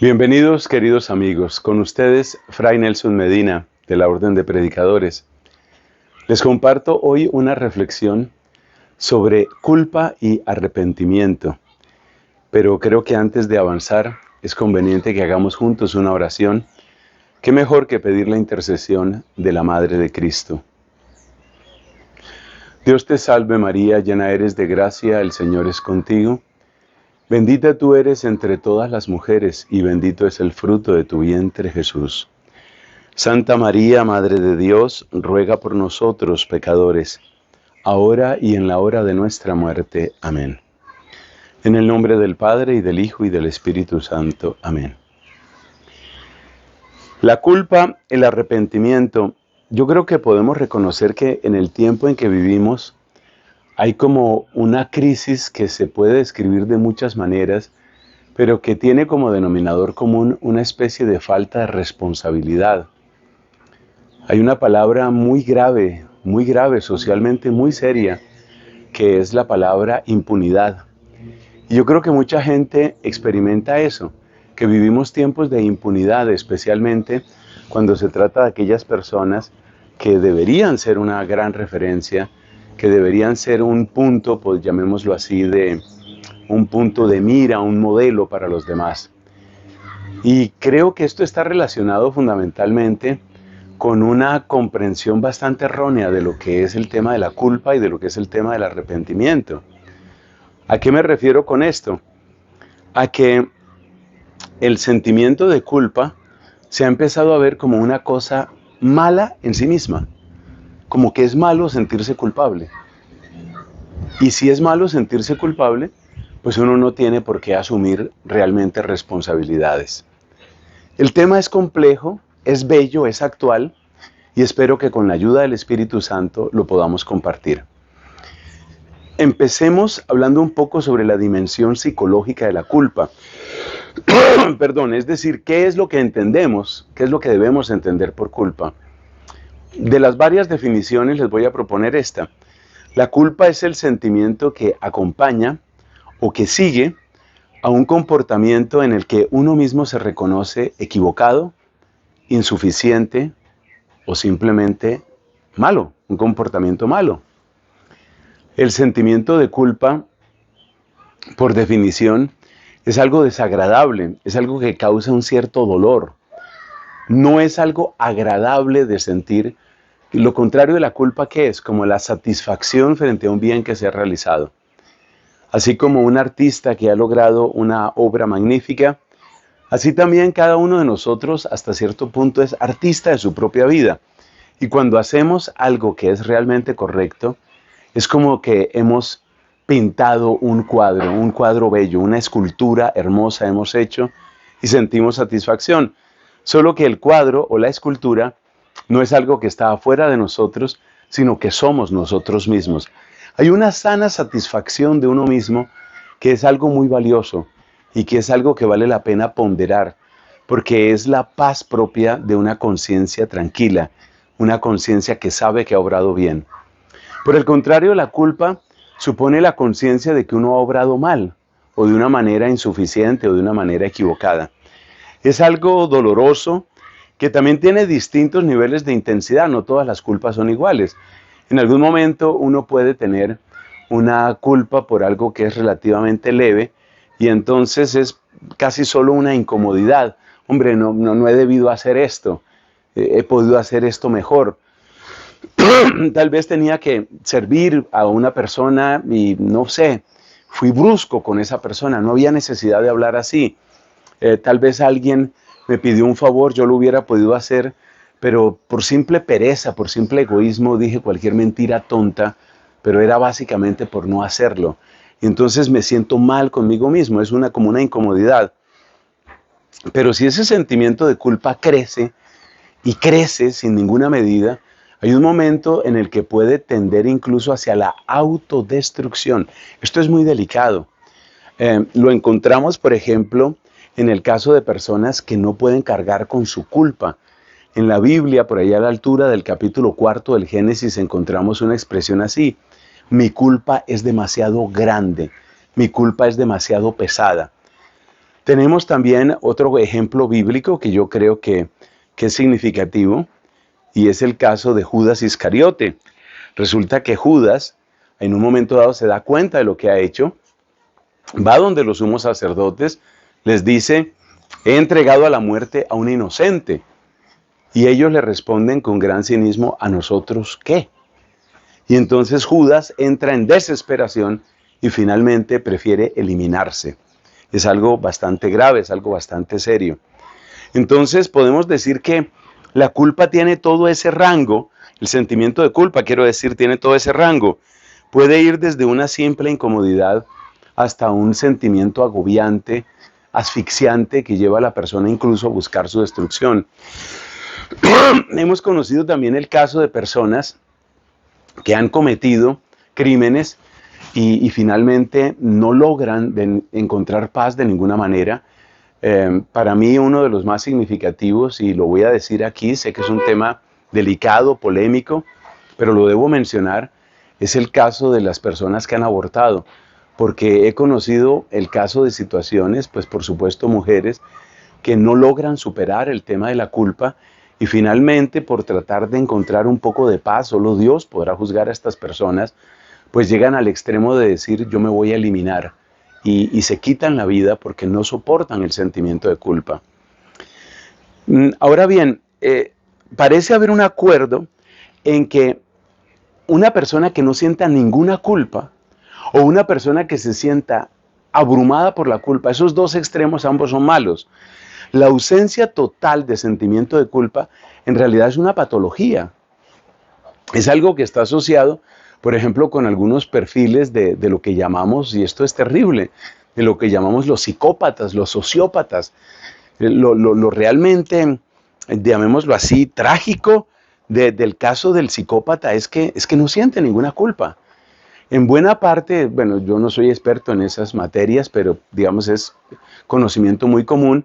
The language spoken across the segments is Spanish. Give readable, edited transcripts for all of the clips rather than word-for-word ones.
Bienvenidos, queridos amigos, con ustedes Fray Nelson Medina, de la Orden de Predicadores. Les comparto hoy una reflexión sobre culpa y arrepentimiento, pero creo que antes de avanzar es conveniente que hagamos juntos una oración. Qué mejor que pedir la intercesión de la Madre de Cristo. Dios te salve María, llena eres de gracia, el Señor es contigo. Bendita tú eres entre todas las mujeres, y bendito es el fruto de tu vientre, Jesús. Santa María, Madre de Dios, ruega por nosotros, pecadores, ahora y en la hora de nuestra muerte. Amén. En el nombre del Padre, y del Hijo, y del Espíritu Santo. Amén. La culpa, el arrepentimiento, yo creo que podemos reconocer que en el tiempo en que vivimos, hay como una crisis que se puede describir de muchas maneras, pero que tiene como denominador común una especie de falta de responsabilidad. Hay una palabra muy grave, socialmente muy seria, que es la palabra impunidad. Y yo creo que mucha gente experimenta eso, que vivimos tiempos de impunidad, especialmente cuando se trata de aquellas personas que deberían ser una gran referencia, que deberían ser un punto, pues llamémoslo así, un punto de mira, un modelo para los demás. Y creo que esto está relacionado fundamentalmente con una comprensión bastante errónea de lo que es el tema de la culpa y de lo que es el tema del arrepentimiento. ¿A qué me refiero con esto? A que el sentimiento de culpa se ha empezado a ver como una cosa mala en sí misma, como que es malo sentirse culpable. Y si es malo sentirse culpable, pues uno no tiene por qué asumir realmente responsabilidades. El tema es complejo, es bello, es actual, y espero que con la ayuda del Espíritu Santo lo podamos compartir. Empecemos hablando un poco sobre la dimensión psicológica de la culpa. Perdón, es decir, ¿qué es lo que entendemos? ¿Qué es lo que debemos entender por culpa? De las varias definiciones les voy a proponer esta. La culpa es el sentimiento que acompaña o que sigue a un comportamiento en el que uno mismo se reconoce equivocado, insuficiente o simplemente malo, un comportamiento malo. El sentimiento de culpa, por definición, es algo desagradable, es algo que causa un cierto dolor. No es algo agradable de sentir. Lo contrario de la culpa, ¿qué es? Como la satisfacción frente a un bien que se ha realizado. Así como un artista que ha logrado una obra magnífica, así también cada uno de nosotros hasta cierto punto es artista de su propia vida. Y cuando hacemos algo que es realmente correcto, es como que hemos pintado un cuadro bello, una escultura hermosa hemos hecho y sentimos satisfacción. Solo que el cuadro o la escultura no es algo que está afuera de nosotros, sino que somos nosotros mismos. Hay una sana satisfacción de uno mismo que es algo muy valioso y que es algo que vale la pena ponderar, porque es la paz propia de una conciencia tranquila, una conciencia que sabe que ha obrado bien. Por el contrario, la culpa supone la conciencia de que uno ha obrado mal, o de una manera insuficiente, o de una manera equivocada. Es algo doloroso, que también tiene distintos niveles de intensidad, no todas las culpas son iguales. En algún momento uno puede tener una culpa por algo que es relativamente leve y entonces es casi solo una incomodidad. Hombre, no he debido hacer esto, he podido hacer esto mejor. Tal vez tenía que servir a una persona y no sé, fui brusco con esa persona, no había necesidad de hablar así. Tal vez alguien me pidió un favor, yo lo hubiera podido hacer, pero por simple pereza, por simple egoísmo, dije cualquier mentira tonta, pero era básicamente por no hacerlo. Y entonces me siento mal conmigo mismo, es como una incomodidad. Pero si ese sentimiento de culpa crece, y crece sin ninguna medida, hay un momento en el que puede tender incluso hacia la autodestrucción. Esto es muy delicado. Lo encontramos, por ejemplo, en el caso de personas que no pueden cargar con su culpa. En la Biblia, por allá a la altura del capítulo 4 del Génesis, encontramos una expresión así: mi culpa es demasiado grande, mi culpa es demasiado pesada. Tenemos también otro ejemplo bíblico que yo creo que es significativo, y es el caso de Judas Iscariote. Resulta que Judas, en un momento dado, se da cuenta de lo que ha hecho, va donde los sumos sacerdotes, les dice: he entregado a la muerte a un inocente. Y ellos le responden con gran cinismo: ¿a nosotros qué? Y entonces Judas entra en desesperación y finalmente prefiere eliminarse. Es algo bastante grave, es algo bastante serio. Entonces podemos decir que la culpa tiene todo ese rango, el sentimiento de culpa, quiero decir, tiene todo ese rango. Puede ir desde una simple incomodidad hasta un sentimiento agobiante, asfixiante, que lleva a la persona incluso a buscar su destrucción. Hemos conocido también el caso de personas que han cometido crímenes y finalmente no logran encontrar paz de ninguna manera. Para mí uno de los más significativos, y lo voy a decir aquí, sé que es un tema delicado, polémico, pero lo debo mencionar, es el caso de las personas que han abortado, porque he conocido el caso de situaciones, pues por supuesto mujeres, que no logran superar el tema de la culpa y finalmente por tratar de encontrar un poco de paz, solo Dios podrá juzgar a estas personas, pues llegan al extremo de decir: yo me voy a eliminar. Y se quitan la vida porque no soportan el sentimiento de culpa. Ahora bien, parece haber un acuerdo en que una persona que no sienta ninguna culpa o una persona que se sienta abrumada por la culpa, esos dos extremos ambos son malos. La ausencia total de sentimiento de culpa en realidad es una patología. Es algo que está asociado, por ejemplo, con algunos perfiles de lo que llamamos, y esto es terrible, de lo que llamamos los psicópatas, los sociópatas. Lo realmente, llamémoslo así, trágico del caso del psicópata es que no siente ninguna culpa. En buena parte, bueno, yo no soy experto en esas materias, pero digamos es conocimiento muy común.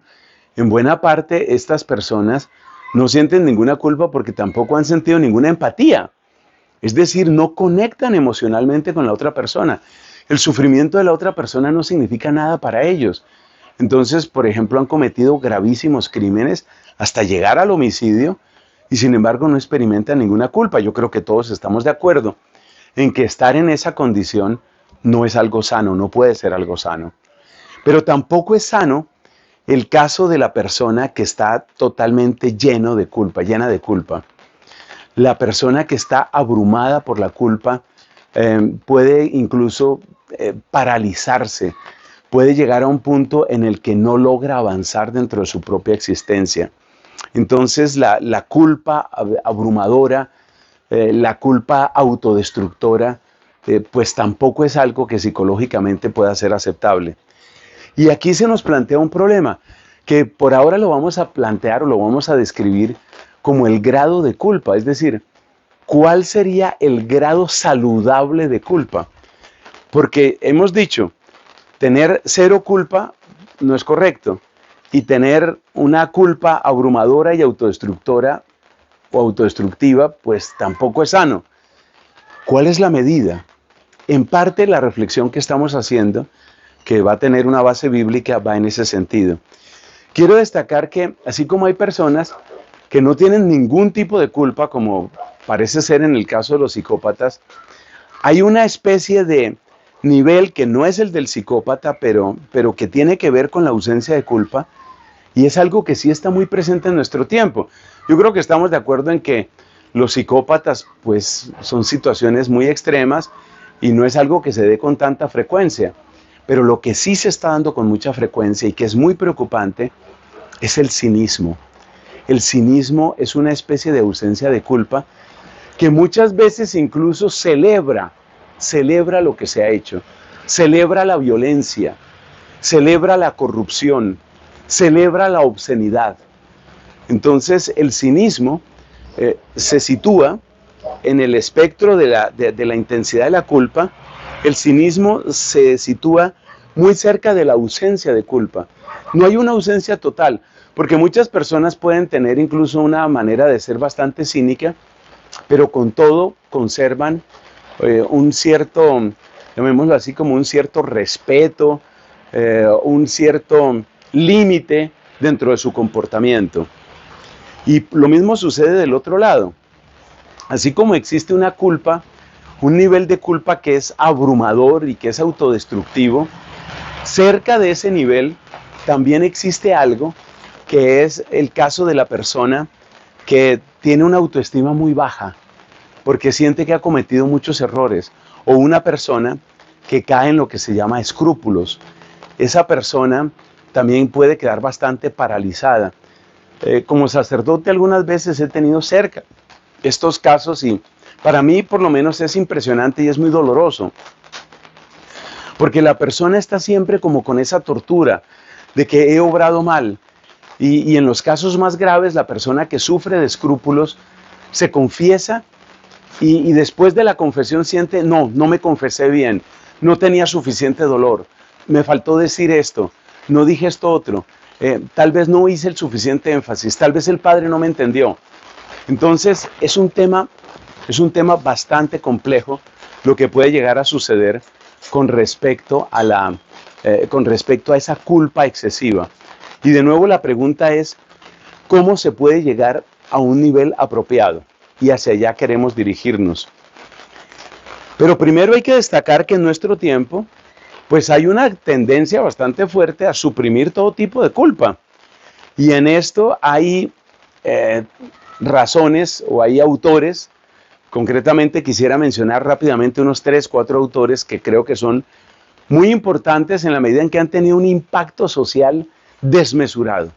En buena parte estas personas no sienten ninguna culpa porque tampoco han sentido ninguna empatía. Es decir, no conectan emocionalmente con la otra persona. El sufrimiento de la otra persona no significa nada para ellos. Entonces, por ejemplo, han cometido gravísimos crímenes hasta llegar al homicidio y sin embargo no experimentan ninguna culpa. Yo creo que todos estamos de acuerdo en que estar en esa condición no es algo sano, no puede ser algo sano. Pero tampoco es sano el caso de la persona que está totalmente llena de culpa. La persona que está abrumada por la culpa puede incluso paralizarse, puede llegar a un punto en el que no logra avanzar dentro de su propia existencia. Entonces la culpa abrumadora, la culpa autodestructora, pues tampoco es algo que psicológicamente pueda ser aceptable. Y aquí se nos plantea un problema que por ahora lo vamos a plantear o lo vamos a describir como el grado de culpa, es decir, ¿cuál sería el grado saludable de culpa? Porque hemos dicho, tener cero culpa no es correcto, y tener una culpa abrumadora y autodestructora o autodestructiva, pues tampoco es sano. ¿Cuál es la medida? En parte la reflexión que estamos haciendo, que va a tener una base bíblica, va en ese sentido. Quiero destacar que así como hay personas que no tienen ningún tipo de culpa, como parece ser en el caso de los psicópatas, hay una especie de nivel que no es el del psicópata, pero que tiene que ver con la ausencia de culpa, y es algo que sí está muy presente en nuestro tiempo. Yo creo que estamos de acuerdo en que los psicópatas pues son situaciones muy extremas y no es algo que se dé con tanta frecuencia, pero lo que sí se está dando con mucha frecuencia y que es muy preocupante es el cinismo. El cinismo es una especie de ausencia de culpa que muchas veces incluso celebra lo que se ha hecho, celebra la violencia, celebra la corrupción, celebra la obscenidad. Entonces el cinismo se sitúa en el espectro de la intensidad de la culpa. El cinismo se sitúa muy cerca de la ausencia de culpa. No hay una ausencia total, porque muchas personas pueden tener incluso una manera de ser bastante cínica, pero con todo conservan un cierto, llamémoslo así, como un cierto respeto, un cierto límite dentro de su comportamiento. Y lo mismo sucede del otro lado. Así como existe una culpa, un nivel de culpa que es abrumador y que es autodestructivo, cerca de ese nivel también existe algo que es el caso de la persona que tiene una autoestima muy baja porque siente que ha cometido muchos errores, o una persona que cae en lo que se llama escrúpulos. Esa persona también puede quedar bastante paralizada. Como sacerdote algunas veces he tenido cerca estos casos y para mí por lo menos es impresionante y es muy doloroso. Porque la persona está siempre como con esa tortura de que he obrado mal. Y en los casos más graves la persona que sufre de escrúpulos se confiesa y después de la confesión siente, no me confesé bien, no tenía suficiente dolor, me faltó decir esto, no dije esto otro, tal vez no hice el suficiente énfasis, tal vez el Padre no me entendió. Entonces es un tema bastante complejo lo que puede llegar a suceder con respecto a esa culpa excesiva. Y de nuevo la pregunta es, ¿cómo se puede llegar a un nivel apropiado? Y hacia allá queremos dirigirnos. Pero primero hay que destacar que en nuestro tiempo, pues hay una tendencia bastante fuerte a suprimir todo tipo de culpa. Y en esto hay razones o hay autores, concretamente quisiera mencionar rápidamente unos 3, 4 autores que creo que son muy importantes en la medida en que han tenido un impacto social desmesurado.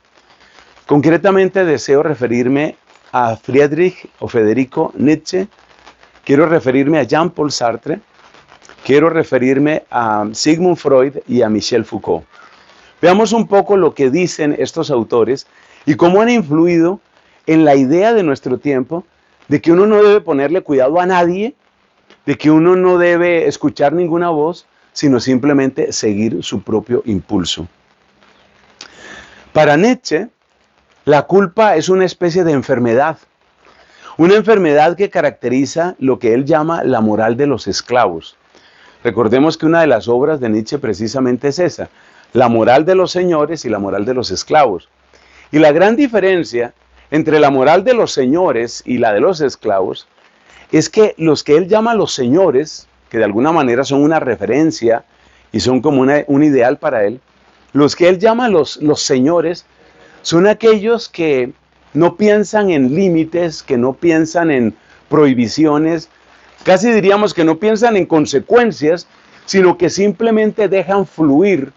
Concretamente deseo referirme a Friedrich o Federico Nietzsche, quiero referirme a Jean-Paul Sartre, quiero referirme a Sigmund Freud y a Michel Foucault. Veamos un poco lo que dicen estos autores y cómo han influido en la idea de nuestro tiempo de que uno no debe ponerle cuidado a nadie, de que uno no debe escuchar ninguna voz, sino simplemente seguir su propio impulso. Para Nietzsche, la culpa es una especie de enfermedad que caracteriza lo que él llama la moral de los esclavos. Recordemos que una de las obras de Nietzsche precisamente es esa, la moral de los señores y la moral de los esclavos. Y la gran diferencia entre la moral de los señores y la de los esclavos es que los que él llama los señores, que de alguna manera son una referencia y son como un ideal para él, los que él llama los señores son aquellos que no piensan en límites, que no piensan en prohibiciones, casi diríamos que no piensan en consecuencias, sino que simplemente dejan fluir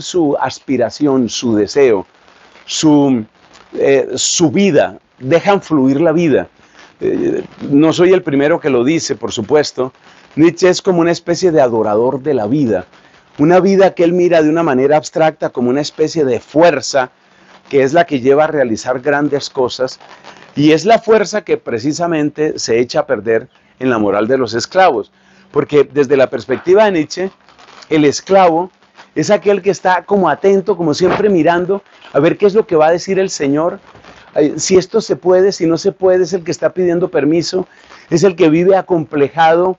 su aspiración, su deseo, su vida, dejan fluir la vida. No soy el primero que lo dice, por supuesto. Nietzsche es como una especie de adorador de la vida, una vida que él mira de una manera abstracta como una especie de fuerza que es la que lleva a realizar grandes cosas y es la fuerza que precisamente se echa a perder en la moral de los esclavos, porque desde la perspectiva de Nietzsche, el esclavo es aquel que está como atento, como siempre mirando a ver qué es lo que va a decir el Señor, si esto se puede, si no se puede, es el que está pidiendo permiso, es el que vive acomplejado,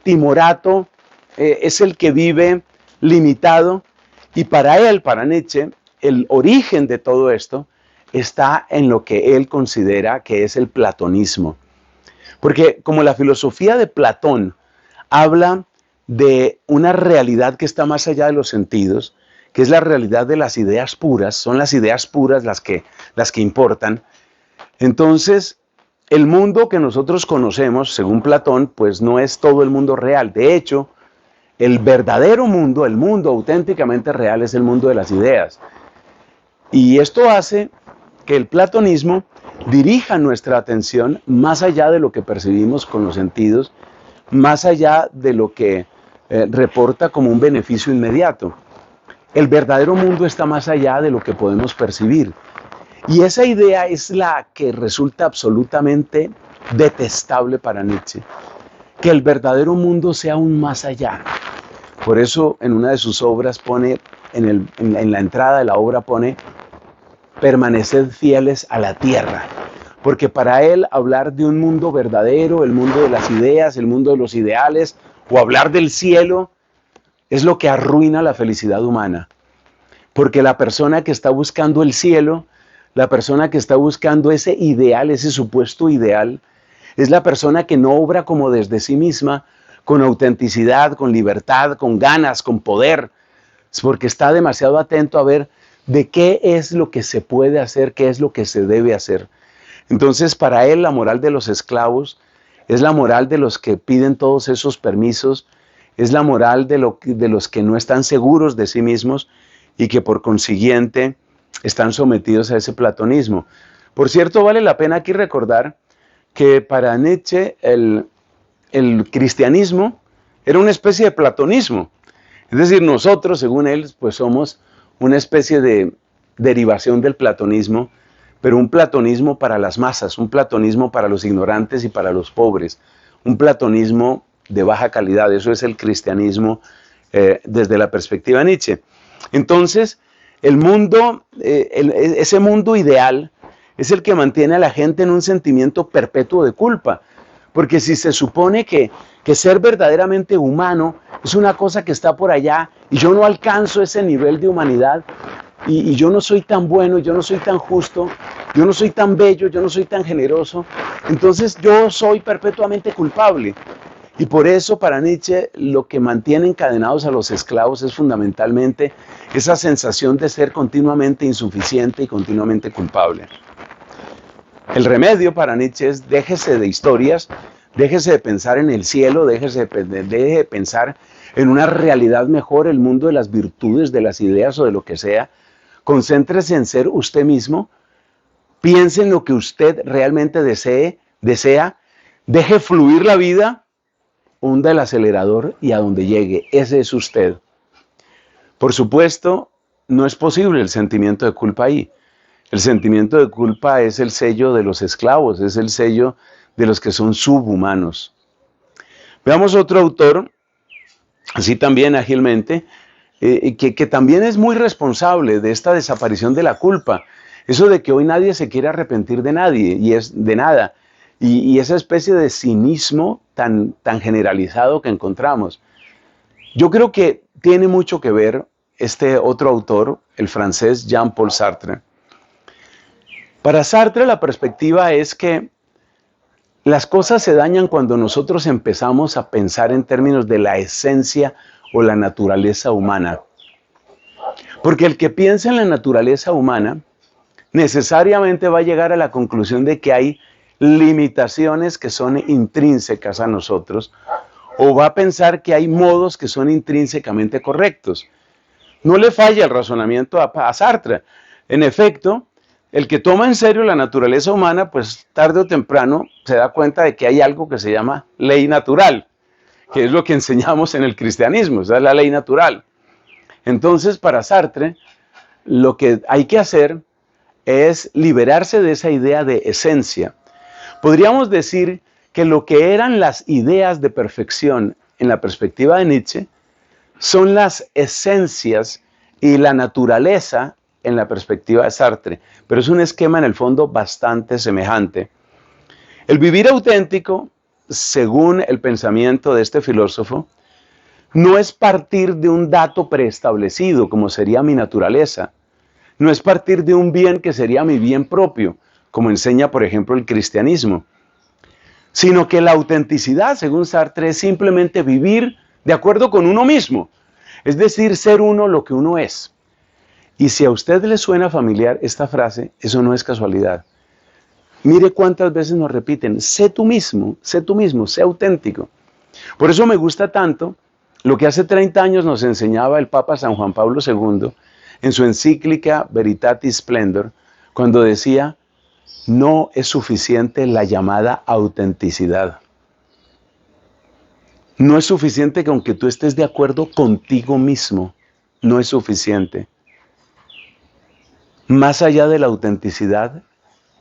timorato, es el que vive limitado, y para él, para Nietzsche, el origen de todo esto está en lo que él considera que es el platonismo. Porque como la filosofía de Platón habla de una realidad que está más allá de los sentidos, que es la realidad de las ideas puras, son las ideas puras las que importan. Entonces, el mundo que nosotros conocemos, según Platón, pues no es todo el mundo real. De hecho, el verdadero mundo, el mundo auténticamente real, es el mundo de las ideas. Y esto hace que el platonismo dirija nuestra atención más allá de lo que percibimos con los sentidos, más allá de lo que reporta como un beneficio inmediato. El verdadero mundo está más allá de lo que podemos percibir. Y esa idea es la que resulta absolutamente detestable para Nietzsche, que el verdadero mundo sea aún más allá. Por eso en una de sus obras pone, en la entrada de la obra pone, permaneced fieles a la tierra. Porque para él hablar de un mundo verdadero, el mundo de las ideas, el mundo de los ideales, o hablar del cielo, es lo que arruina la felicidad humana. Porque la persona que está buscando el cielo, la persona que está buscando ese ideal, ese supuesto ideal, es la persona que no obra como desde sí misma, con autenticidad, con libertad, con ganas, con poder, es porque está demasiado atento a ver de qué es lo que se puede hacer, qué es lo que se debe hacer. Entonces, para él, la moral de los esclavos es la moral de los que piden todos esos permisos, es la moral de los que no están seguros de sí mismos y que por consiguiente están sometidos a ese platonismo. Por cierto, vale la pena aquí recordar que para Nietzsche el cristianismo era una especie de platonismo. Es decir, nosotros, según él, pues somos una especie de derivación del platonismo, pero un platonismo para las masas, un platonismo para los ignorantes y para los pobres, un platonismo de baja calidad. Eso es el cristianismo desde la perspectiva de Nietzsche. Entonces, el mundo, ese mundo ideal es el que mantiene a la gente en un sentimiento perpetuo de culpa. Porque si se supone que ser verdaderamente humano es una cosa que está por allá y yo no alcanzo ese nivel de humanidad y yo no soy tan bueno, yo no soy tan justo, yo no soy tan bello, yo no soy tan generoso, entonces yo soy perpetuamente culpable. Y por eso para Nietzsche lo que mantiene encadenados a los esclavos es fundamentalmente esa sensación de ser continuamente insuficiente y continuamente culpable. El remedio para Nietzsche es déjese de historias, déjese de pensar en el cielo, deje de pensar en una realidad mejor, el mundo de las virtudes, de las ideas o de lo que sea. Concéntrese en ser usted mismo, piense en lo que usted realmente desea, deje fluir la vida, hunda el acelerador y a donde llegue, ese es usted. Por supuesto, no es posible el sentimiento de culpa ahí. El sentimiento de culpa es el sello de los esclavos, es el sello de los que son subhumanos. Veamos otro autor, así también ágilmente, que también es muy responsable de esta desaparición de la culpa. Eso de que hoy nadie se quiere arrepentir de nadie, y es de nada. Y esa especie de cinismo tan generalizado que encontramos. Yo creo que tiene mucho que ver este otro autor, el francés Jean-Paul Sartre. Para Sartre la perspectiva es que las cosas se dañan cuando nosotros empezamos a pensar en términos de la esencia o la naturaleza humana. Porque el que piensa en la naturaleza humana necesariamente va a llegar a la conclusión de que hay limitaciones que son intrínsecas a nosotros, o va a pensar que hay modos que son intrínsecamente correctos. No le falla el razonamiento a Sartre. En efecto, el que toma en serio la naturaleza humana, pues tarde o temprano se da cuenta de que hay algo que se llama ley natural, que es lo que enseñamos en el cristianismo, esa es la ley natural. Entonces, para Sartre, lo que hay que hacer es liberarse de esa idea de esencia. Podríamos decir que lo que eran las ideas de perfección en la perspectiva de Nietzsche son las esencias y la naturaleza en la perspectiva de Sartre, pero es un esquema en el fondo bastante semejante. El vivir auténtico, según el pensamiento de este filósofo, no es partir de un dato preestablecido, como sería mi naturaleza, no es partir de un bien que sería mi bien propio, como enseña, por ejemplo, el cristianismo, sino que la autenticidad, según Sartre, es simplemente vivir de acuerdo con uno mismo, es decir, ser uno lo que uno es. Y si a usted le suena familiar esta frase, eso no es casualidad. Mire cuántas veces nos repiten, sé tú mismo, sé auténtico. Por eso me gusta tanto lo que hace 30 años nos enseñaba el Papa San Juan Pablo II en su encíclica Veritatis Splendor, cuando decía, no es suficiente la llamada autenticidad. No es suficiente que aunque tú estés de acuerdo contigo mismo, no es suficiente. Más allá de la autenticidad,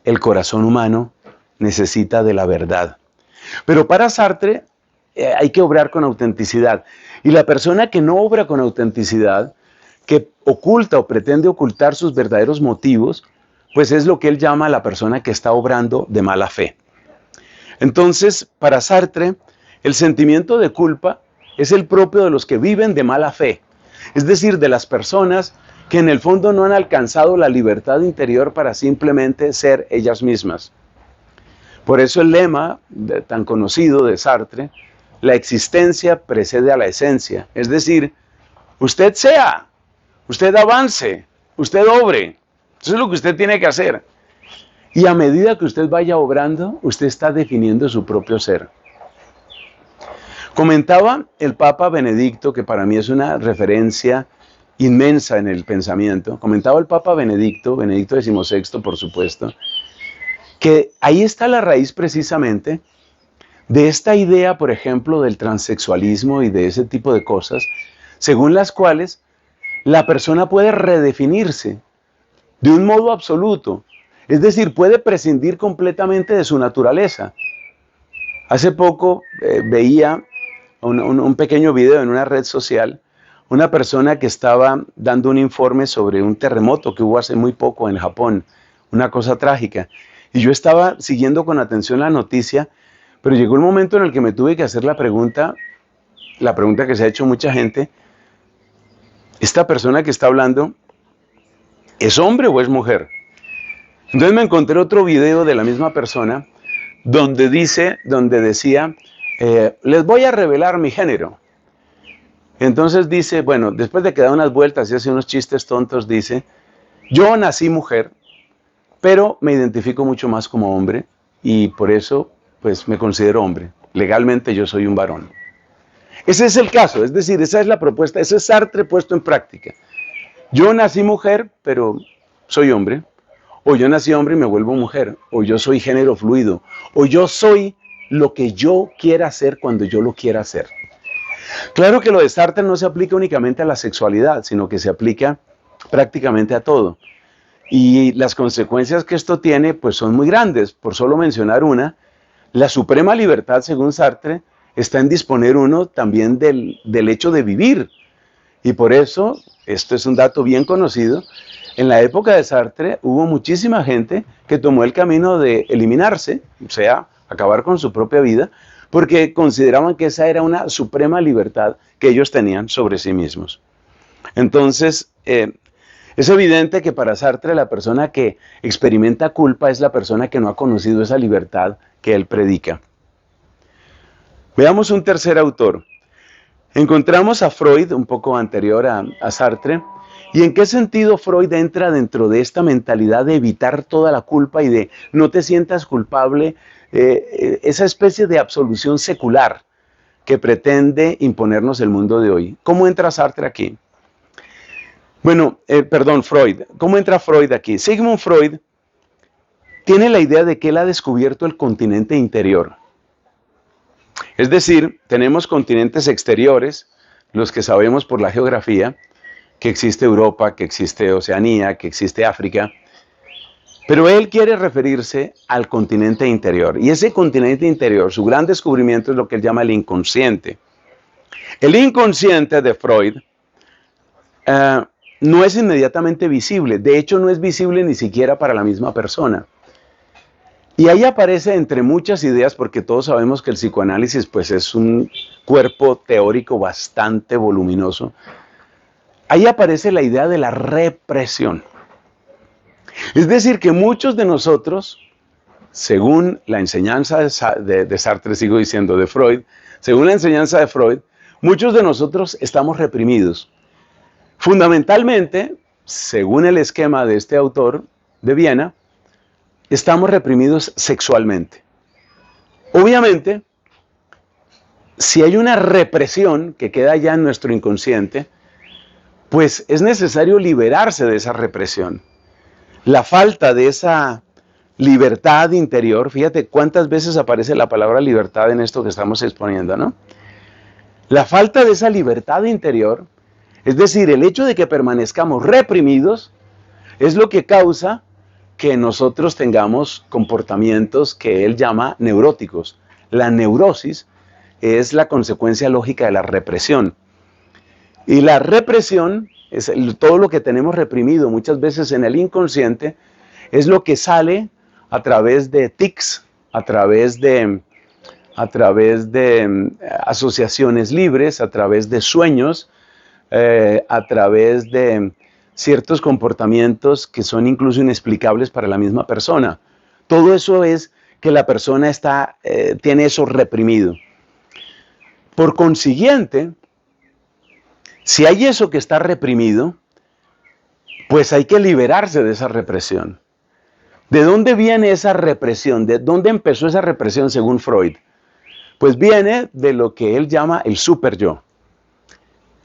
el corazón humano necesita de la verdad. Pero para Sartre hay que obrar con autenticidad. Y la persona que no obra con autenticidad, que oculta o pretende ocultar sus verdaderos motivos, pues es lo que él llama la persona que está obrando de mala fe. Entonces, para Sartre, el sentimiento de culpa es el propio de los que viven de mala fe. Es decir, de las personas que en el fondo no han alcanzado la libertad interior para simplemente ser ellas mismas. Por eso el lema tan conocido de Sartre, la existencia precede a la esencia. Es decir, usted sea, usted avance, usted obre. Eso es lo que usted tiene que hacer. Y a medida que usted vaya obrando, usted está definiendo su propio ser. Comentaba el Papa Benedicto, que para mí es una referencia inmensa en el pensamiento, comentaba el Papa Benedicto XVI, por supuesto, que ahí está la raíz precisamente de esta idea, por ejemplo, del transexualismo y de ese tipo de cosas, según las cuales la persona puede redefinirse de un modo absoluto, es decir, puede prescindir completamente de su naturaleza. Hace poco veía un pequeño video en una red social, una persona que estaba dando un informe sobre un terremoto que hubo hace muy poco en Japón, una cosa trágica. Y yo estaba siguiendo con atención la noticia, pero llegó el momento en el que me tuve que hacer la pregunta que se ha hecho mucha gente: ¿esta persona que está hablando es hombre o es mujer? Entonces me encontré otro video de la misma persona donde decía, les voy a revelar mi género. Entonces dice, bueno, después de que da unas vueltas y hace unos chistes tontos, dice, yo nací mujer, pero me identifico mucho más como hombre y por eso pues me considero hombre. Legalmente yo soy un varón. Ese es el caso, es decir, esa es la propuesta, ese es Sartre puesto en práctica. Yo nací mujer, pero soy hombre. O yo nací hombre y me vuelvo mujer. O yo soy género fluido. O yo soy lo que yo quiera ser cuando yo lo quiera hacer. Claro que lo de Sartre no se aplica únicamente a la sexualidad, sino que se aplica prácticamente a todo. Y las consecuencias que esto tiene pues son muy grandes. Por solo mencionar una, la suprema libertad, según Sartre, está en disponer uno también del hecho de vivir. Y por eso, esto es un dato bien conocido, en la época de Sartre hubo muchísima gente que tomó el camino de eliminarse, o sea, acabar con su propia vida, porque consideraban que esa era una suprema libertad que ellos tenían sobre sí mismos. Entonces, es evidente que para Sartre la persona que experimenta culpa es la persona que no ha conocido esa libertad que él predica. Veamos un tercer autor. Encontramos a Freud, un poco anterior a Sartre, y en qué sentido Freud entra dentro de esta mentalidad de evitar toda la culpa y de no te sientas culpable, esa especie de absolución secular que pretende imponernos el mundo de hoy. ¿Cómo entra Sartre aquí? Bueno, Freud. ¿Cómo entra Freud aquí? Sigmund Freud tiene la idea de que él ha descubierto el continente interior. Es decir, tenemos continentes exteriores, los que sabemos por la geografía, que existe Europa, que existe Oceanía, que existe África, pero él quiere referirse al continente interior. Y ese continente interior, su gran descubrimiento es lo que él llama el inconsciente. El inconsciente de Freud no es inmediatamente visible, de hecho no es visible ni siquiera para la misma persona. Y ahí aparece entre muchas ideas, porque todos sabemos que el psicoanálisis pues, es un cuerpo teórico bastante voluminoso. Ahí aparece la idea de la represión. Es decir, que muchos de nosotros, según la enseñanza de Sartre, sigo diciendo, de Freud, según la enseñanza de Freud, muchos de nosotros estamos reprimidos. Fundamentalmente, según el esquema de este autor de Viena, estamos reprimidos sexualmente. Obviamente, si hay una represión que queda ya en nuestro inconsciente, pues es necesario liberarse de esa represión. La falta de esa libertad interior, fíjate cuántas veces aparece la palabra libertad en esto que estamos exponiendo, ¿no? La falta de esa libertad interior, es decir, el hecho de que permanezcamos reprimidos, es lo que causa que nosotros tengamos comportamientos que él llama neuróticos. La neurosis es la consecuencia lógica de la represión. Y la represión, es todo lo que tenemos reprimido muchas veces en el inconsciente, es lo que sale a través de tics, a través de asociaciones libres, a través de sueños, a través de ciertos comportamientos que son incluso inexplicables para la misma persona. Todo eso es que la persona tiene eso reprimido. Por consiguiente, si hay eso que está reprimido, pues hay que liberarse de esa represión. ¿De dónde viene esa represión? ¿De dónde empezó esa represión según Freud? Pues viene de lo que él llama el superyo.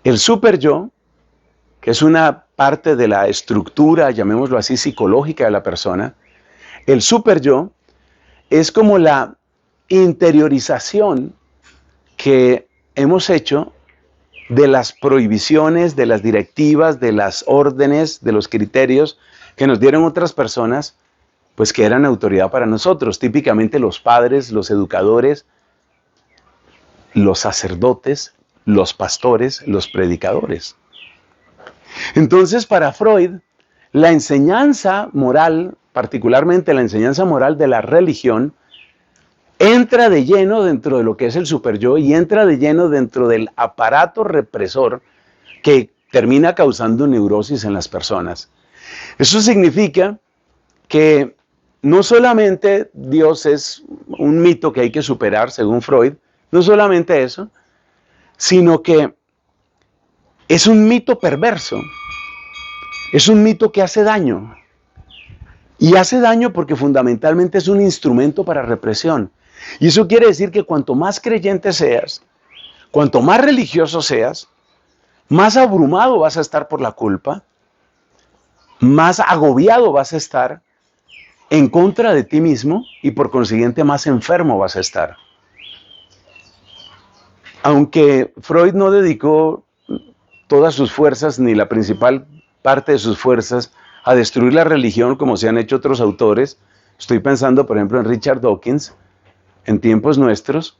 El superyo, que es una parte de la estructura, llamémoslo así, psicológica de la persona, el superyo es como la interiorización que hemos hecho de las prohibiciones, de las directivas, de las órdenes, de los criterios que nos dieron otras personas, pues que eran autoridad para nosotros, típicamente los padres, los educadores, los sacerdotes, los pastores, los predicadores. Entonces, para Freud, la enseñanza moral, particularmente la enseñanza moral de la religión, entra de lleno dentro de lo que es el superyo y entra de lleno dentro del aparato represor que termina causando neurosis en las personas. Eso significa que no solamente Dios es un mito que hay que superar, según Freud, no solamente eso, sino que es un mito perverso, es un mito que hace daño. Y hace daño porque fundamentalmente es un instrumento para represión. Y eso quiere decir que cuanto más creyente seas, cuanto más religioso seas, más abrumado vas a estar por la culpa, más agobiado vas a estar en contra de ti mismo y por consiguiente más enfermo vas a estar. Aunque Freud no dedicó todas sus fuerzas, ni la principal parte de sus fuerzas, a destruir la religión como se han hecho otros autores, estoy pensando por ejemplo en Richard Dawkins, en tiempos nuestros,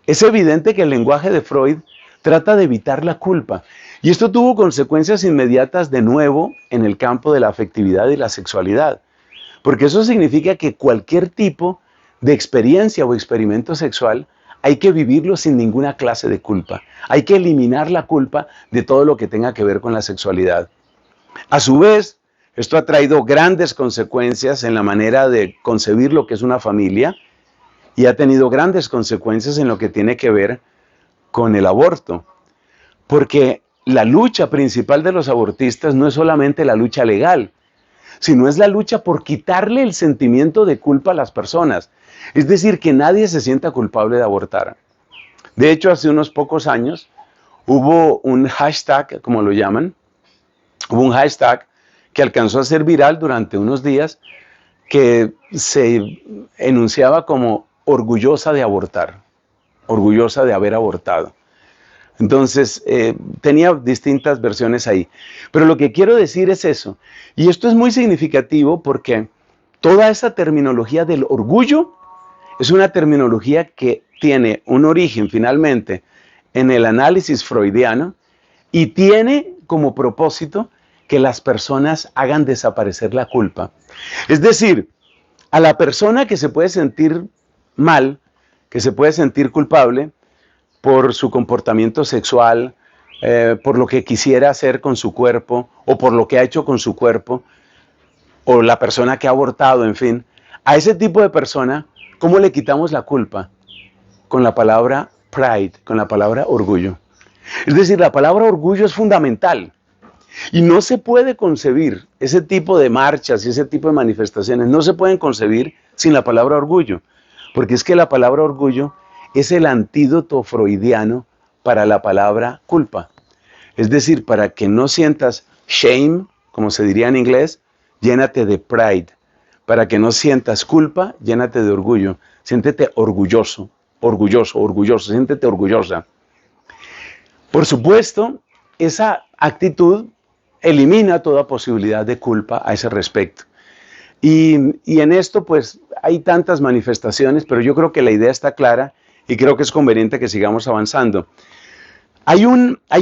es evidente que el lenguaje de Freud trata de evitar la culpa. Y esto tuvo consecuencias inmediatas de nuevo en el campo de la afectividad y la sexualidad. Porque eso significa que cualquier tipo de experiencia o experimento sexual hay que vivirlo sin ninguna clase de culpa. Hay que eliminar la culpa de todo lo que tenga que ver con la sexualidad. A su vez, esto ha traído grandes consecuencias en la manera de concebir lo que es una familia y ha tenido grandes consecuencias en lo que tiene que ver con el aborto. Porque la lucha principal de los abortistas no es solamente la lucha legal, sino es la lucha por quitarle el sentimiento de culpa a las personas. Es decir, que nadie se sienta culpable de abortar. De hecho, hace unos pocos años hubo un hashtag, como lo llaman, hubo un hashtag que alcanzó a ser viral durante unos días que se enunciaba como orgullosa de abortar, orgullosa de haber abortado. Entonces, tenía distintas versiones ahí. Pero lo que quiero decir es eso. Y esto es muy significativo porque toda esa terminología del orgullo es una terminología que tiene un origen finalmente en el análisis freudiano y tiene como propósito que las personas hagan desaparecer la culpa. Es decir, a la persona que se puede sentir mal, que se puede sentir culpable por su comportamiento sexual, por lo que quisiera hacer con su cuerpo o por lo que ha hecho con su cuerpo, o la persona que ha abortado, en fin, a ese tipo de persona, ¿cómo le quitamos la culpa? Con la palabra pride, con la palabra orgullo. Es decir, la palabra orgullo es fundamental. Y no se puede concebir ese tipo de marchas y ese tipo de manifestaciones, no se pueden concebir sin la palabra orgullo. Porque es que la palabra orgullo es el antídoto freudiano para la palabra culpa. Es decir, para que no sientas shame, como se diría en inglés, llénate de pride. Para que no sientas culpa, llénate de orgullo. Siéntete orgulloso, orgulloso, orgulloso, siéntete orgullosa. Por supuesto, esa actitud elimina toda posibilidad de culpa a ese respecto. Y en esto pues hay tantas manifestaciones, pero yo creo que la idea está clara y creo que es conveniente que sigamos avanzando. Hay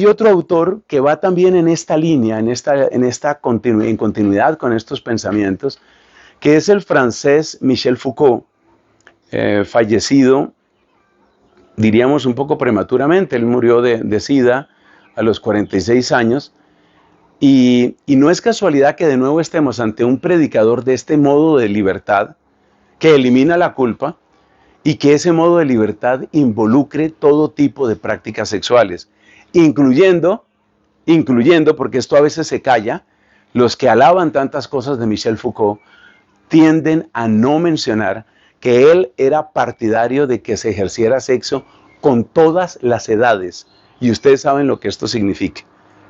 otro autor que va también en esta línea, en continuidad con estos pensamientos, que es el francés Michel Foucault, fallecido, diríamos un poco prematuramente. Él murió de SIDA a los 46 años Y no es casualidad que de nuevo estemos ante un predicador de este modo de libertad que elimina la culpa y que ese modo de libertad involucre todo tipo de prácticas sexuales, incluyendo, porque esto a veces se calla, los que alaban tantas cosas de Michel Foucault tienden a no mencionar que él era partidario de que se ejerciera sexo con todas las edades. Y ustedes saben lo que esto significa.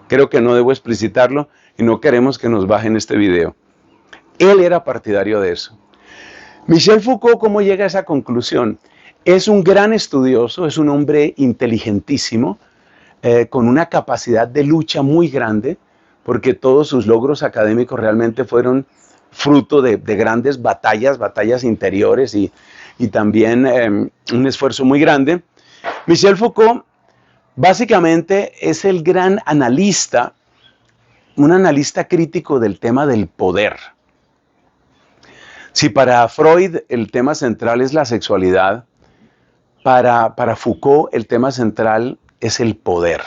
Creo que no debo explicitarlo y no queremos que nos bajen este video. Él era partidario de eso. Michel Foucault, ¿cómo llega a esa conclusión? Es un gran estudioso, es un hombre inteligentísimo, con una capacidad de lucha muy grande, porque todos sus logros académicos realmente fueron fruto de grandes batallas interiores y también un esfuerzo muy grande. Michel Foucault básicamente es el gran analista, un analista crítico del tema del poder. Si para Freud el tema central es la sexualidad, para Foucault el tema central es el poder.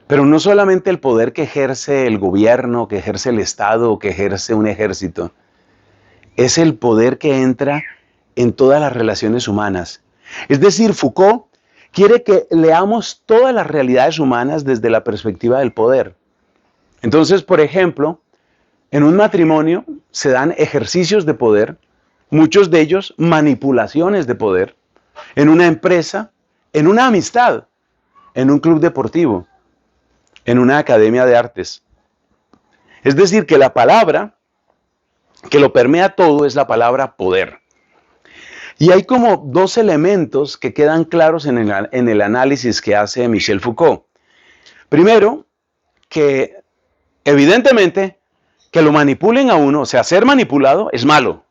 Pero no solamente el poder que ejerce el gobierno, que ejerce el Estado, que ejerce un ejército. Es el poder que entra en todas las relaciones humanas. Es decir, Foucault quiere que leamos todas las realidades humanas desde la perspectiva del poder. Entonces, por ejemplo, en un matrimonio se dan ejercicios de poder, muchos de ellos manipulaciones de poder, en una empresa, en una amistad, en un club deportivo, en una academia de artes. Es decir, que la palabra que lo permea todo es la palabra poder. Y hay como dos elementos que quedan claros en el análisis que hace Michel Foucault. Primero, que evidentemente que lo manipulen a uno, o sea, ser manipulado es malo.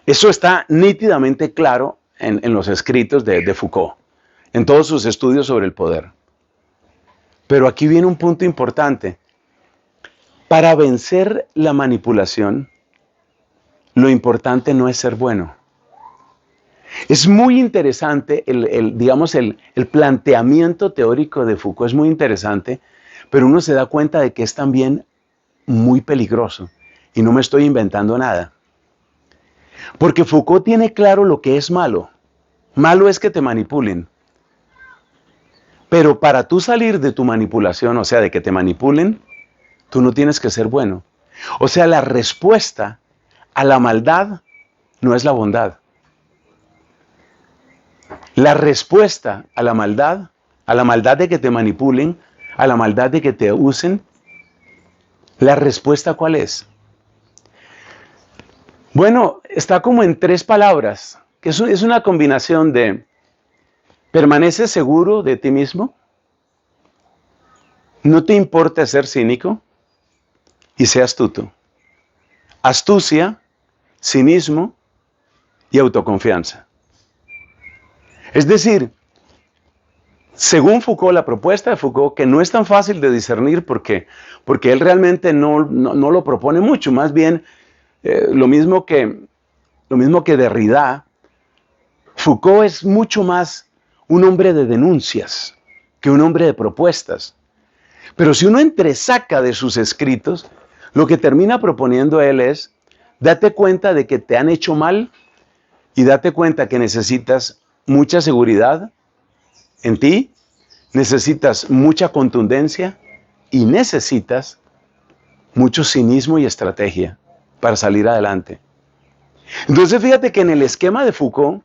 Eso está nítidamente claro en los escritos de Foucault, en todos sus estudios sobre el poder. Pero aquí viene un punto importante. Para vencer la manipulación, lo importante no es ser bueno. Es muy interesante, el planteamiento teórico de Foucault es muy interesante, pero uno se da cuenta de que es también muy peligroso. Y no me estoy inventando nada. Porque Foucault tiene claro lo que es malo. Malo es que te manipulen. Pero para tú salir de tu manipulación, o sea, de que te manipulen, tú no tienes que ser bueno. O sea, la respuesta a la maldad no es la bondad. La respuesta a la maldad de que te manipulen, a la maldad de que te usen, ¿la respuesta cuál es? Bueno, está como en tres palabras, que es una combinación de ¿permaneces seguro de ti mismo? ¿No te importa ser cínico? Y sé astuto. Astucia, cinismo y autoconfianza. Es decir, según Foucault, la propuesta de Foucault, que no es tan fácil de discernir porque él realmente no lo propone mucho, más bien lo mismo que Derrida, Foucault es mucho más un hombre de denuncias que un hombre de propuestas. Pero si uno entresaca de sus escritos, lo que termina proponiendo él es, date cuenta de que te han hecho mal y date cuenta que necesitas mucha seguridad en ti, necesitas mucha contundencia y necesitas mucho cinismo y estrategia para salir adelante. Entonces fíjate que en el esquema de Foucault,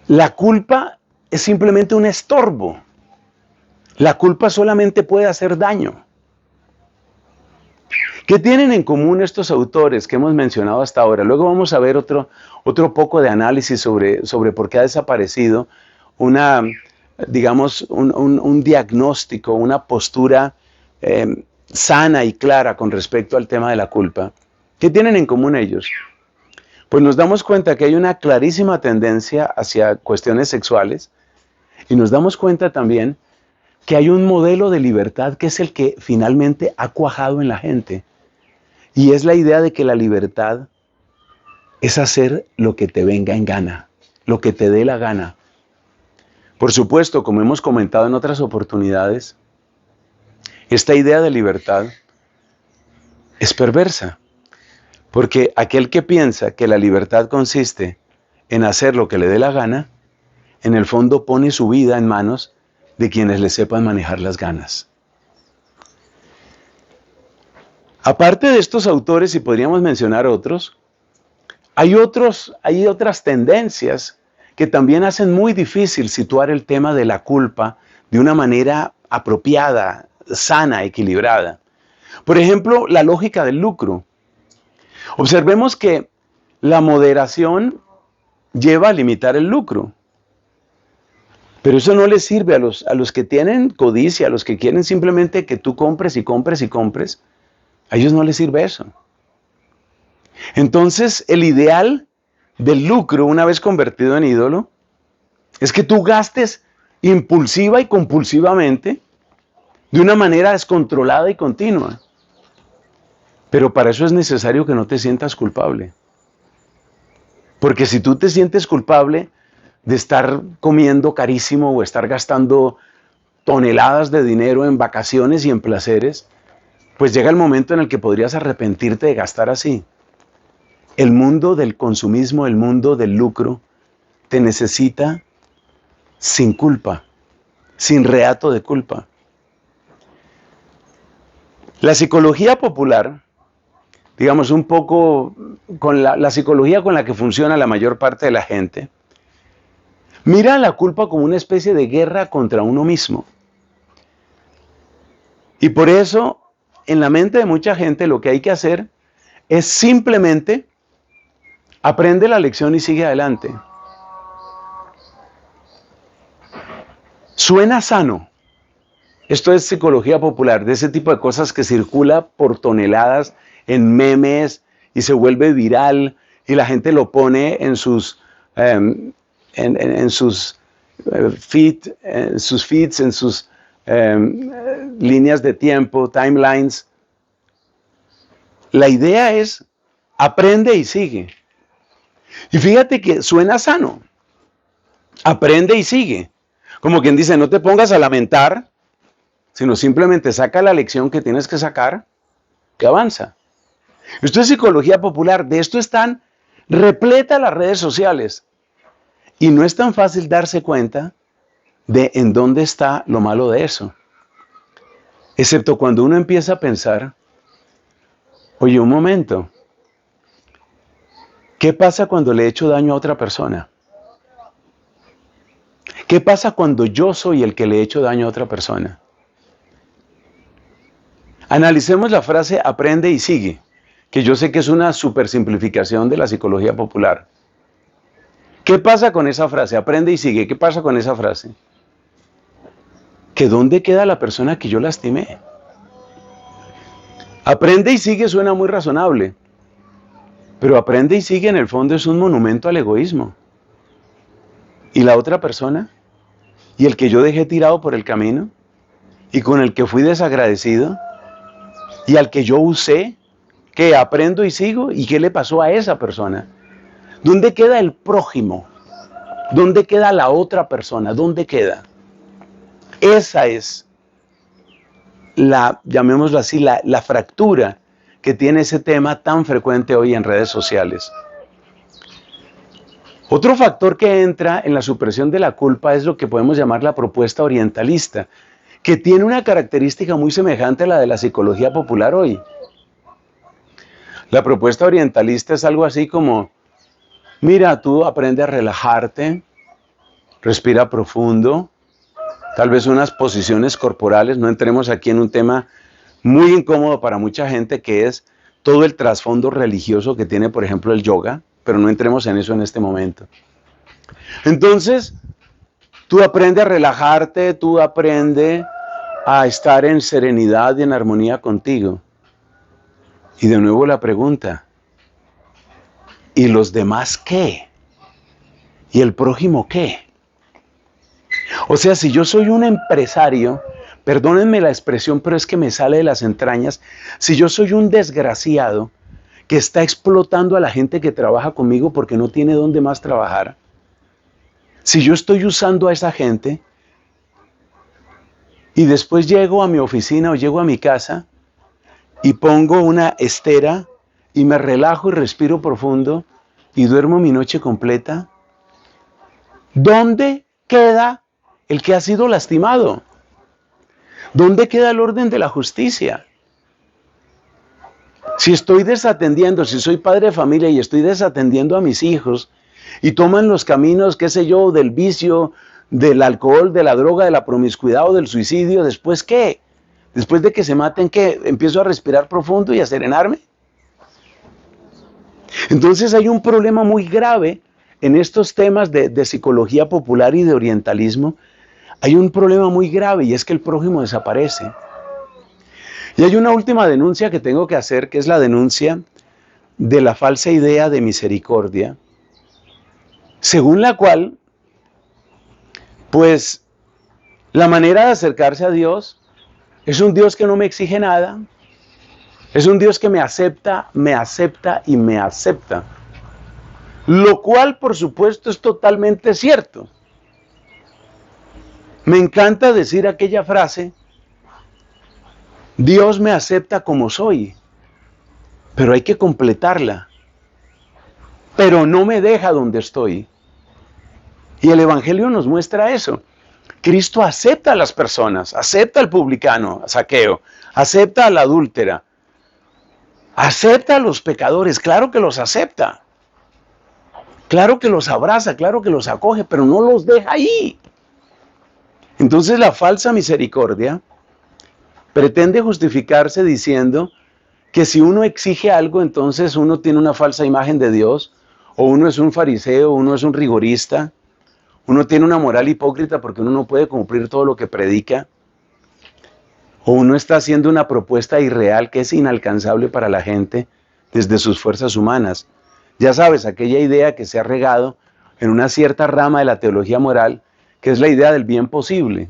la culpa es simplemente un estorbo. La culpa solamente puede hacer daño. ¿Qué tienen en común estos autores que hemos mencionado hasta ahora? Luego vamos a ver otro poco de análisis sobre por qué ha desaparecido un diagnóstico, una postura sana y clara con respecto al tema de la culpa. ¿Qué tienen en común ellos? Pues nos damos cuenta que hay una clarísima tendencia hacia cuestiones sexuales y nos damos cuenta también que hay un modelo de libertad que es el que finalmente ha cuajado en la gente. Y es la idea de que la libertad es hacer lo que te venga en gana, lo que te dé la gana. Por supuesto, como hemos comentado en otras oportunidades, Esta idea de libertad es perversa, porque aquel que piensa que la libertad consiste en hacer lo que le dé la gana, en el fondo pone su vida en manos de quienes le sepan manejar las ganas. Aparte de estos autores, y podríamos mencionar otros, hay otras tendencias que también hacen muy difícil situar el tema de la culpa de una manera apropiada, sana, equilibrada. Por ejemplo, la lógica del lucro. Observemos que la moderación lleva a limitar el lucro. Pero eso no les sirve a los que tienen codicia, a los que quieren simplemente que tú compres y compres y compres. A ellos no les sirve eso. Entonces, el ideal del lucro, una vez convertido en ídolo, es que tú gastes impulsiva y compulsivamente de una manera descontrolada y continua. Pero para eso es necesario que no te sientas culpable. Porque si tú te sientes culpable de estar comiendo carísimo o estar gastando toneladas de dinero en vacaciones y en placeres, pues llega el momento en el que podrías arrepentirte de gastar así. El mundo del consumismo, el mundo del lucro, te necesita sin culpa, sin reato de culpa. La psicología popular, digamos un poco con la psicología con la que funciona la mayor parte de la gente, mira la culpa como una especie de guerra contra uno mismo. Y por eso, en la mente de mucha gente, lo que hay que hacer es simplemente aprende la lección y sigue adelante. Suena sano. Esto es psicología popular, de ese tipo de cosas que circula por toneladas en memes y se vuelve viral y la gente lo pone en sus feeds, en sus líneas de tiempo, timelines. La idea es aprende y sigue. Y fíjate que suena sano. Aprende y sigue. Como quien dice, no te pongas a lamentar, sino simplemente saca la lección que tienes que sacar, que avanza. Esto es psicología popular. De esto están repletas las redes sociales. Y no es tan fácil darse cuenta de en dónde está lo malo de eso. Excepto cuando uno empieza a pensar, oye, un momento, ¿qué pasa cuando le he hecho daño a otra persona? ¿Qué pasa cuando yo soy el que le he hecho daño a otra persona? Analicemos la frase aprende y sigue, que yo sé que es una supersimplificación de la psicología popular. ¿Qué pasa con esa frase? Aprende y sigue. ¿Qué pasa con esa frase? Que ¿dónde queda la persona que yo lastimé? Aprende y sigue suena muy razonable, pero aprende y sigue en el fondo es un monumento al egoísmo. ¿Y la otra persona? ¿Y el que yo dejé tirado por el camino? ¿Y con el que fui desagradecido? ¿Y al que yo usé? ¿Qué aprendo y sigo? ¿Y qué le pasó a esa persona? ¿Dónde queda el prójimo? ¿Dónde queda la otra persona? ¿Dónde queda? Esa es llamémoslo así, la fractura que tiene ese tema tan frecuente hoy en redes sociales. Otro factor que entra en la supresión de la culpa es lo que podemos llamar la propuesta orientalista, que tiene una característica muy semejante a la de la psicología popular hoy. La propuesta orientalista es algo así como, mira, tú aprende a relajarte, respira profundo, tal vez unas posiciones corporales, no entremos aquí en un tema muy incómodo para mucha gente que es todo el trasfondo religioso que tiene, por ejemplo, el yoga, pero no entremos en eso en este momento. Entonces, tú aprende a relajarte, tú aprende a estar en serenidad y en armonía contigo. Y de nuevo la pregunta, ¿y los demás qué? ¿Y el prójimo qué? O sea, si yo soy un empresario, perdónenme la expresión, pero es que me sale de las entrañas, si yo soy un desgraciado que está explotando a la gente que trabaja conmigo porque no tiene dónde más trabajar, si yo estoy usando a esa gente, y después llego a mi oficina o llego a mi casa y pongo una estera y me relajo y respiro profundo y duermo mi noche completa, ¿dónde queda el que ha sido lastimado? ¿Dónde queda el orden de la justicia? Si estoy desatendiendo, si soy padre de familia y estoy desatendiendo a mis hijos y toman los caminos, qué sé yo, del vicio, del alcohol, de la droga, de la promiscuidad o del suicidio, ¿después qué? Después de que se maten, ¿qué? ¿Empiezo a respirar profundo y a serenarme? Entonces hay un problema muy grave en estos temas de psicología popular y de orientalismo. Hay un problema muy grave y es que el prójimo desaparece. Y hay una última denuncia que tengo que hacer, que es la denuncia de la falsa idea de misericordia, según la cual, pues, la manera de acercarse a Dios es un Dios que no me exige nada, es un Dios que me acepta y me acepta. Lo cual, por supuesto, es totalmente cierto. Me encanta decir aquella frase, Dios me acepta como soy, pero hay que completarla. Pero no me deja donde estoy. Y el Evangelio nos muestra eso. Cristo acepta a las personas, acepta al publicano, a Zaqueo, acepta a la adúltera, acepta a los pecadores, claro que los acepta. Claro que los abraza, claro que los acoge, pero no los deja ahí. Entonces la falsa misericordia pretende justificarse diciendo que si uno exige algo, entonces uno tiene una falsa imagen de Dios, o uno es un fariseo, uno es un rigorista, uno tiene una moral hipócrita porque uno no puede cumplir todo lo que predica, o uno está haciendo una propuesta irreal que es inalcanzable para la gente desde sus fuerzas humanas. Ya sabes, aquella idea que se ha regado en una cierta rama de la teología moral, que es la idea del bien posible.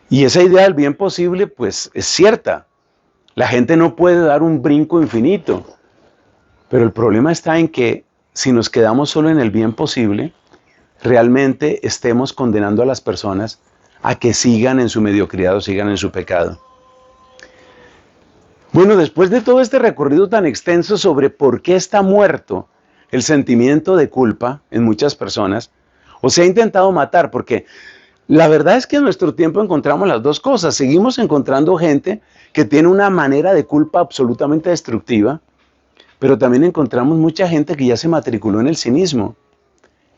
Y esa idea del bien posible, pues, es cierta. La gente no puede dar un brinco infinito. Pero el problema está en que si nos quedamos solo en el bien posible, realmente estemos condenando a las personas a que sigan en su mediocridad o sigan en su pecado. Bueno, después de todo este recorrido tan extenso sobre por qué está muerto el sentimiento de culpa en muchas personas, o se ha intentado matar, porque la verdad es que en nuestro tiempo encontramos las dos cosas. Seguimos encontrando gente que tiene una manera de culpa absolutamente destructiva, pero también encontramos mucha gente que ya se matriculó en el cinismo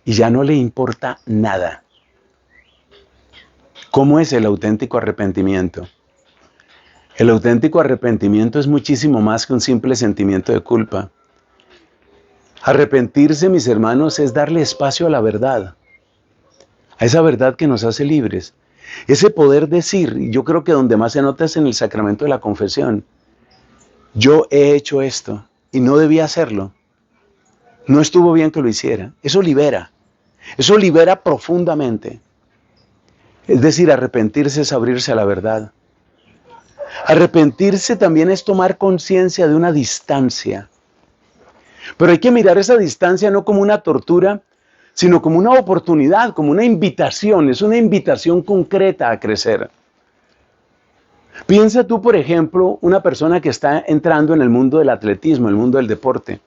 y ya no le importa nada. ¿Cómo es el auténtico arrepentimiento? El auténtico arrepentimiento es muchísimo más que un simple sentimiento de culpa. Arrepentirse, mis hermanos, es darle espacio a la verdad, a esa verdad que nos hace libres. Ese poder decir, y yo creo que donde más se nota es en el sacramento de la confesión, yo he hecho esto y no debía hacerlo. No estuvo bien que lo hiciera. Eso libera profundamente. Es decir, arrepentirse es abrirse a la verdad. Arrepentirse también es tomar conciencia de una distancia. Pero hay que mirar esa distancia no como una tortura, sino como una oportunidad, como una invitación. Es una invitación concreta a crecer. Piensa tú, por ejemplo, una persona que está entrando en el mundo del atletismo, el mundo del deporte.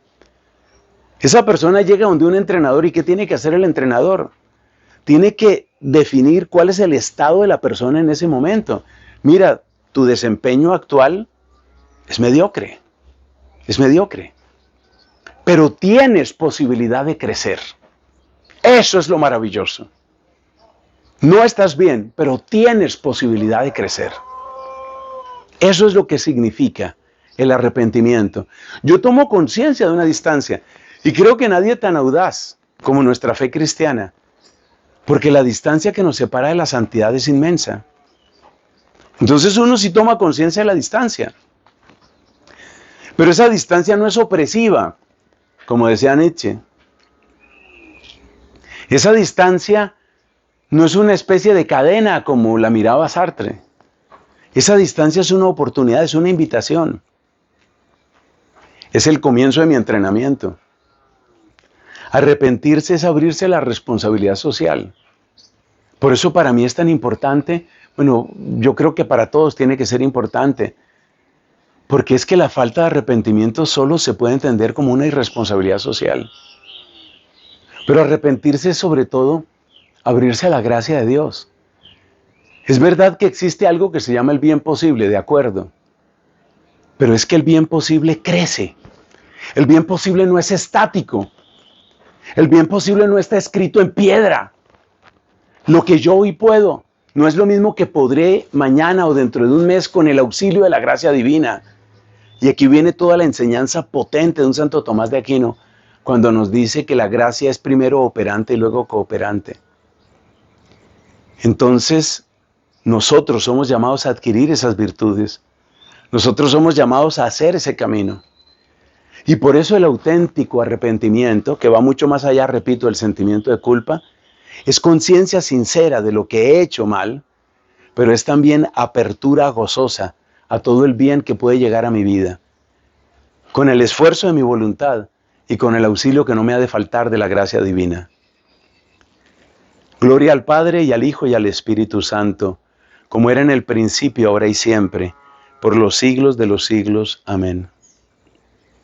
Esa persona llega donde un entrenador, ¿y qué tiene que hacer el entrenador? Tiene que definir cuál es el estado de la persona en ese momento. Mira, tu desempeño actual es mediocre, pero tienes posibilidad de crecer. Eso es lo maravilloso. No estás bien, pero tienes posibilidad de crecer. Eso es lo que significa el arrepentimiento. Yo tomo conciencia de una distancia y creo que nadie tan audaz como nuestra fe cristiana, porque la distancia que nos separa de la santidad es inmensa. Entonces uno sí toma conciencia de la distancia. Pero esa distancia no es opresiva, como decía Nietzsche. Esa distancia no es una especie de cadena como la miraba Sartre. Esa distancia es una oportunidad, es una invitación. Es el comienzo de mi entrenamiento. Arrepentirse es abrirse a la responsabilidad social. Por eso para mí es tan importante, bueno, yo creo que para todos tiene que ser importante, porque es que la falta de arrepentimiento solo se puede entender como una irresponsabilidad social. Pero arrepentirse es sobre todo abrirse a la gracia de Dios. Es verdad que existe algo que se llama el bien posible, de acuerdo, pero es que el bien posible crece. El bien posible no es estático. El bien posible no está escrito en piedra. Lo que yo hoy puedo no es lo mismo que podré mañana o dentro de un mes con el auxilio de la gracia divina. Y aquí viene toda la enseñanza potente de un Santo Tomás de Aquino, cuando nos dice que la gracia es primero operante y luego cooperante. Entonces, nosotros somos llamados a adquirir esas virtudes. Nosotros somos llamados a hacer ese camino. Y por eso el auténtico arrepentimiento, que va mucho más allá, repito, del sentimiento de culpa, es conciencia sincera de lo que he hecho mal, pero es también apertura gozosa a todo el bien que puede llegar a mi vida. Con el esfuerzo de mi voluntad y con el auxilio que no me ha de faltar de la gracia divina. Gloria al Padre y al Hijo y al Espíritu Santo, como era en el principio, ahora y siempre, por los siglos de los siglos. Amén.